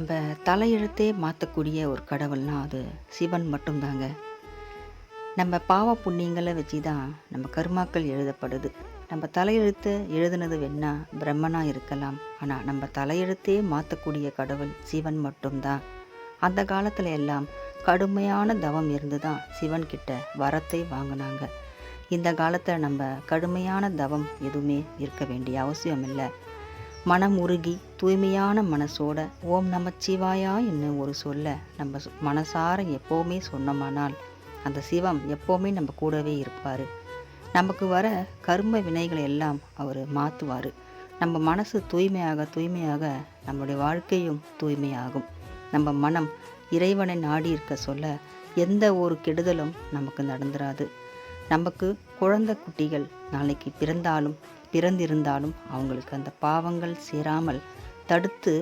நம்ம தலையெழுத்தே மாற்றக்கூடிய ஒரு கடவுள்னா அது சிவன் மட்டும்தாங்க. நம்ம பாவ புண்ணியங்களை வச்சு தான் நம்ம கர்மாக்கள் எழுதப்படுது. நம்ம தலையெழுத்து எழுதுனது வேணா பிரம்மனா இருக்கலாம். ஆனால் நம்ம தலையெழுத்தே மாற்றக்கூடிய கடவுள் சிவன் மட்டும்தான். அந்த காலத்துல எல்லாம் கடுமையான தவம் இருந்து தான் சிவன் கிட்ட வரத்தை வாங்கினாங்க. இந்த காலத்தில் நம்ம கடுமையான தவம் எதுவுமே இருக்க வேண்டிய அவசியம் இல்லை. மனம் உருகி தூய்மையான மனசோட ஓம் நமச்சிவாயா என்ன ஒரு சொல்ல நம்ம மனசார எப்போவுமே சொன்னோமானால் அந்த சிவம் எப்போவுமே நம்ம கூடவே இருப்பார். நமக்கு வர கர்ம வினைகளை எல்லாம் அவர் மாற்றுவார். நம்ம மனசு தூய்மையாக தூய்மையாக நம்முடைய வாழ்க்கையும் தூய்மையாகும். நம்ம மனம் இறைவனை நாடி இருக்க சொல்ல எந்த ஒரு கெடுதலும் நமக்கு நடந்துராது. நமக்கு குழந்தை குட்டிகள் நாளைக்கு பிறந்திருந்தாலும் அவங்களுக்கு அந்த பாவங்கள் சேராமல் தடுத்து